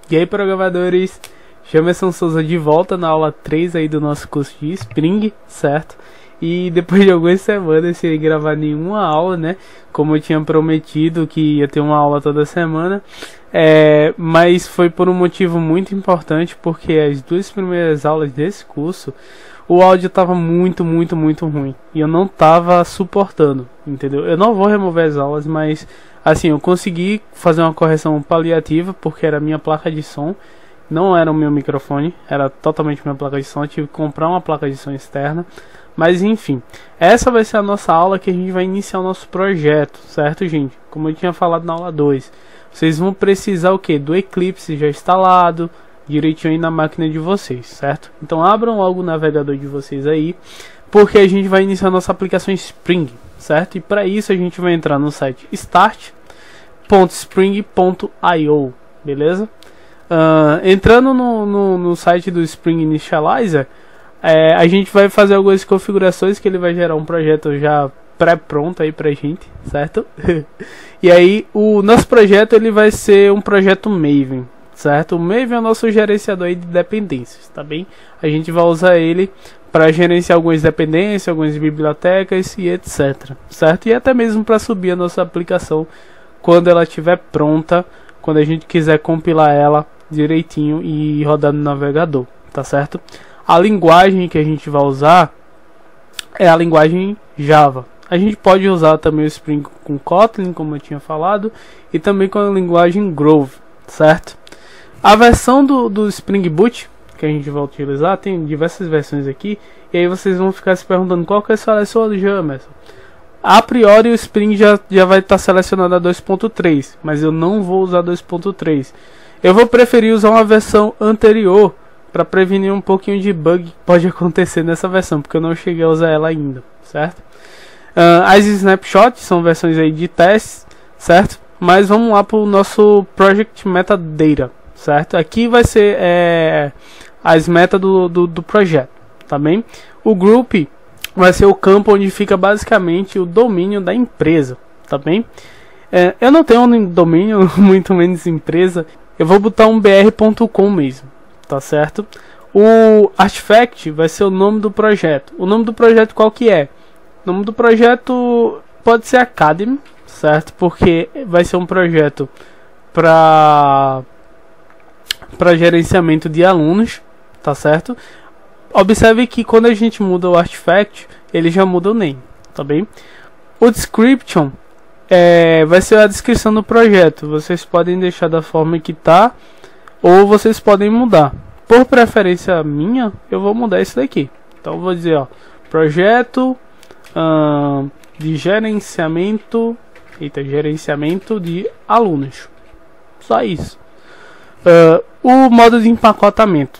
E aí, programadores, Jamerson Souza de volta na aula 3 aí do nosso curso de Spring, certo? E depois de algumas semanas sem gravar nenhuma aula, né? Como eu tinha prometido que ia ter uma aula toda semana, mas foi por um motivo muito importante, porque as duas primeiras aulas desse curso, o áudio estava muito ruim e eu não estava suportando, entendeu? Eu não vou remover as aulas, mas assim, eu consegui fazer uma correção paliativa, porque era a minha placa de som, não era o meu microfone, era totalmente minha placa de som. Eu tive que comprar uma placa de som externa. Mas enfim, essa vai ser a nossa aula que a gente vai iniciar o nosso projeto, certo, gente? Como eu tinha falado na aula 2, vocês vão precisar o que? Do Eclipse já instalado, direitinho aí na máquina de vocês, certo? Então abram logo o navegador de vocês aí, porque a gente vai iniciar a nossa aplicação Spring, certo? E para isso a gente vai entrar no site start.spring.io, beleza? Entrando no site do Spring Initializer, a gente vai fazer algumas configurações que ele vai gerar um projeto já pré-pronto aí pra gente, certo? E aí o nosso projeto ele vai ser um projeto Maven, certo? O Maven é o nosso gerenciador aí de dependências, tá bem? A gente vai usar ele para gerenciar algumas dependências, algumas bibliotecas e etc, certo? E até mesmo para subir a nossa aplicação quando ela estiver pronta, quando a gente quiser compilar ela direitinho e rodar no navegador, tá certo? A linguagem que a gente vai usar é a linguagem Java. A gente pode usar também o Spring com Kotlin, como eu tinha falado, e também com a linguagem Grove, certo? A versão do Spring Boot que a gente vai utilizar, tem diversas versões aqui, e aí vocês vão ficar se perguntando qual que é a seleção do Jamerson. A priori o Spring já vai estar selecionado a 2.3, mas eu não vou usar 2.3. Eu vou preferir usar uma versão anterior para prevenir um pouquinho de bug que pode acontecer nessa versão, porque eu não cheguei a usar ela ainda, certo? As snapshots são versões aí de testes, certo? Mas vamos lá para o nosso Project Metadata, certo? Aqui vai ser as metas do projeto, tá bem? O Group vai ser o campo onde fica basicamente o domínio da empresa, tá bem? Eu não tenho um domínio, muito menos empresa. Eu vou botar um br.com mesmo, tá certo? O artifact vai ser o nome do projeto. O nome do projeto qual que é? O nome do projeto pode ser Academy, certo? Porque vai ser um projeto para gerenciamento de alunos, tá certo? Observe que quando a gente muda o artifact, ele já muda o name, tá bem? O description vai ser a descrição do projeto. Vocês podem deixar da forma que tá, ou vocês podem mudar. Por preferência minha, eu vou mudar isso daqui. Então eu vou dizer, ó, projeto de gerenciamento de alunos. Só isso. O modo de empacotamento.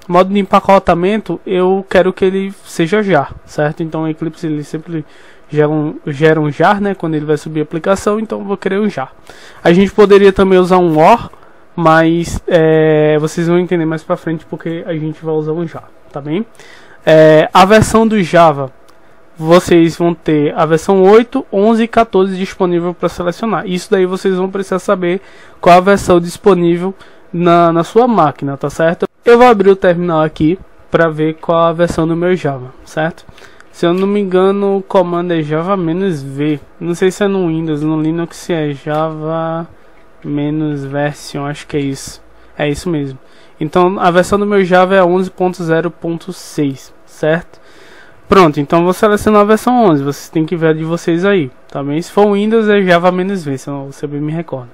O modo de empacotamento eu quero que ele seja jar, certo? Então o Eclipse ele sempre gera um jar, né, quando ele vai subir a aplicação, então eu vou querer um jar. A gente poderia também usar um or, mas vocês vão entender mais pra frente porque a gente vai usar um jar, tá bem? A versão do Java, vocês vão ter a versão 8, 11 e 14 disponível para selecionar. Isso daí vocês vão precisar saber qual a versão disponível na sua máquina, tá certo? Eu vou abrir o terminal aqui para ver qual a versão do meu Java, certo? Se eu não me engano, o comando é Java-V. Não sei se é no Windows, no Linux se é Java-version, acho que é isso. É isso mesmo. Então a versão do meu Java é 11.0.6, certo? Pronto, então eu vou selecionar a versão 11. Vocês têm que ver a de vocês aí, tá bem? Se for Windows é Java-V, se você bem me recorda.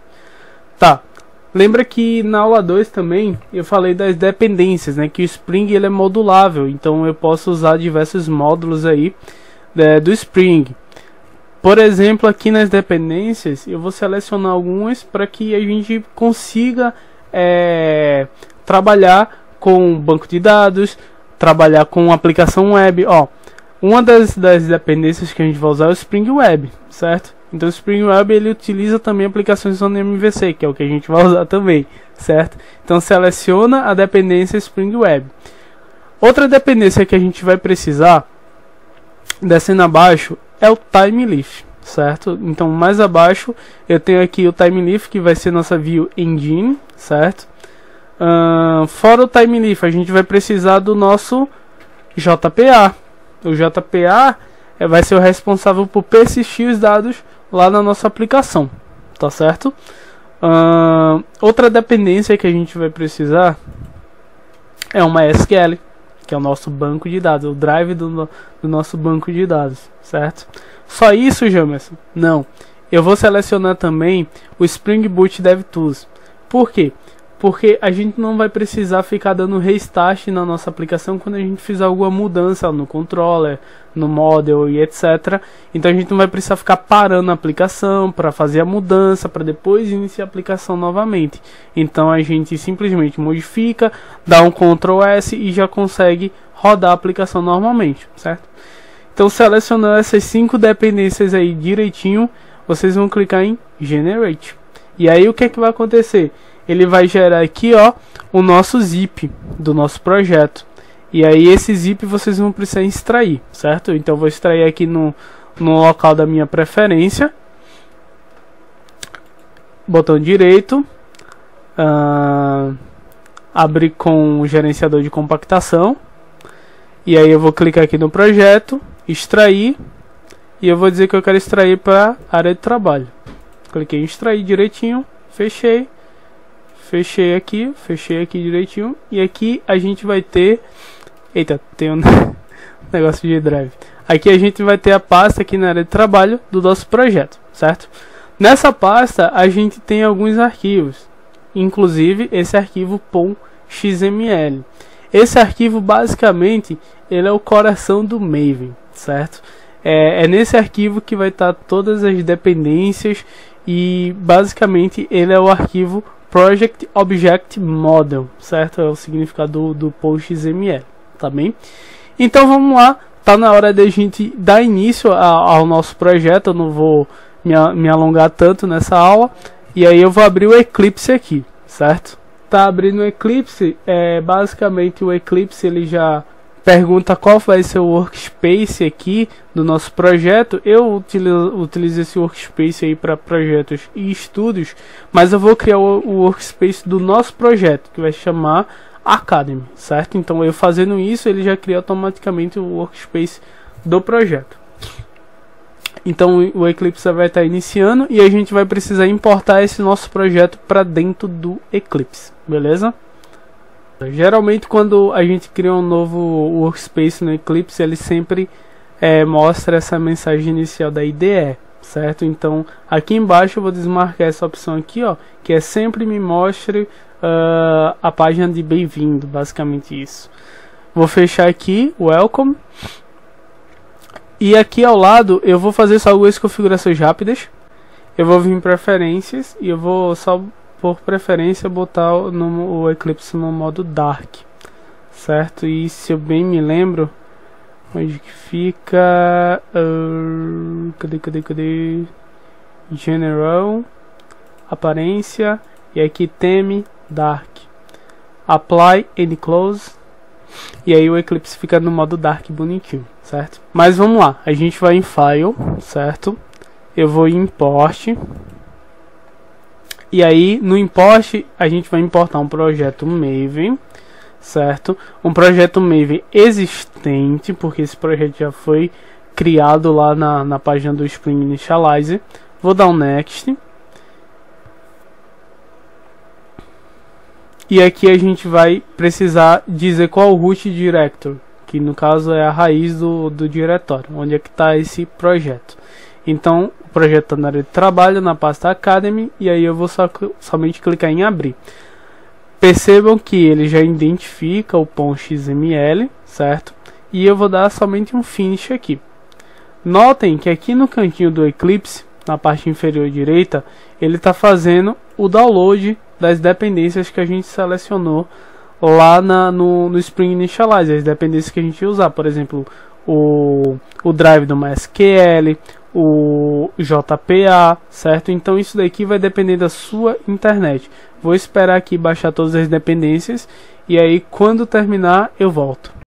Tá. Lembra que na aula 2 também eu falei das dependências, né? Que o Spring ele é modulável, então eu posso usar diversos módulos aí do Spring. Por exemplo, aqui nas dependências eu vou selecionar algumas para que a gente consiga trabalhar com banco de dados, trabalhar com aplicação web. Ó, uma das dependências que a gente vai usar é o Spring Web, certo? Então o Spring Web ele utiliza também aplicações no MVC, que é o que a gente vai usar também, certo? Então seleciona a dependência Spring Web. Outra dependência que a gente vai precisar, descendo abaixo, é o TimeLeaf, certo? Então mais abaixo eu tenho aqui o TimeLeaf, que vai ser nossa View Engine, certo? Fora o TimeLeaf, a gente vai precisar do nosso JPA. O JPA vai ser o responsável por persistir os dados lá na nossa aplicação, tá certo? Outra dependência que a gente vai precisar é uma SQL, que é o nosso banco de dados, o drive do nosso banco de dados, certo? Só isso, Jamerson? Não. Eu vou selecionar também o Spring Boot DevTools. Por quê? Porque a gente não vai precisar ficar dando restart na nossa aplicação quando a gente fizer alguma mudança no controller, no model e etc. Então a gente não vai precisar ficar parando a aplicação para fazer a mudança, para depois iniciar a aplicação novamente. Então a gente simplesmente modifica, dá um Ctrl S e já consegue rodar a aplicação normalmente, certo? Então selecionando essas 5 dependências aí direitinho, vocês vão clicar em Generate. E aí o que é que vai acontecer? Ele vai gerar aqui, ó, o nosso zip do nosso projeto. E aí esse zip vocês vão precisar extrair, certo? Então eu vou extrair aqui no local da minha preferência. Botão direito. Abrir com o gerenciador de compactação. E aí eu vou clicar aqui no projeto, extrair. E eu vou dizer que eu quero extrair para a área de trabalho. Cliquei em extrair direitinho, fechei. Fechei aqui direitinho. E aqui a gente vai ter... Eita, tem um negócio de drive. Aqui a gente vai ter a pasta aqui na área de trabalho do nosso projeto, certo? Nessa pasta a gente tem alguns arquivos. Inclusive esse arquivo .xml. Esse arquivo basicamente ele é o coração do Maven, certo? É nesse arquivo que vai estar todas as dependências. E basicamente ele é o arquivo Project Object Model, certo? É o significado do .xml, tá bem? Então vamos lá, tá na hora de a gente dar início ao nosso projeto. Eu não vou me alongar tanto nessa aula. E aí eu vou abrir o Eclipse aqui, certo? Tá abrindo o Eclipse, basicamente o Eclipse ele já pergunta qual vai ser o workspace aqui do nosso projeto. Eu utilizo esse workspace aí para projetos e estudos, mas eu vou criar o workspace do nosso projeto, que vai chamar Academy, certo? Então eu fazendo isso, ele já cria automaticamente o workspace do projeto. Então o Eclipse vai estar iniciando e a gente vai precisar importar esse nosso projeto para dentro do Eclipse, beleza? Geralmente quando a gente cria um novo workspace no Eclipse, ele sempre mostra essa mensagem inicial da IDE, certo? Então aqui embaixo eu vou desmarcar essa opção aqui, ó, que é sempre me mostre a página de bem-vindo, basicamente isso. Vou fechar aqui, welcome. E aqui ao lado eu vou fazer só algumas configurações rápidas. Eu vou vir em preferências e eu vou só por preferência botar o Eclipse no modo Dark, certo? E se eu bem me lembro, onde que fica? Cadê? General, aparência, e aqui theme Dark, Apply and Close, e aí o Eclipse fica no modo Dark bonitinho, certo? Mas vamos lá, a gente vai em File, certo? Eu vou em Import. E aí no import a gente vai importar um projeto Maven, certo? Um projeto Maven existente, porque esse projeto já foi criado lá na página do Spring Initializer. Vou dar um Next. E aqui a gente vai precisar dizer qual o root directory, que no caso é a raiz do diretório, onde é que está esse projeto. Então o projeto está na área de trabalho, na pasta Academy, e aí eu vou somente clicar em abrir. Percebam que ele já identifica o .xml, certo? E eu vou dar somente um finish aqui. Notem que aqui no cantinho do Eclipse, na parte inferior direita, ele está fazendo o download das dependências que a gente selecionou lá no Spring Initializer, as dependências que a gente ia usar, por exemplo, o drive do MySQL, o JPA, certo? Então isso daqui vai depender da sua internet. Vou esperar aqui baixar todas as dependências e aí quando terminar eu volto.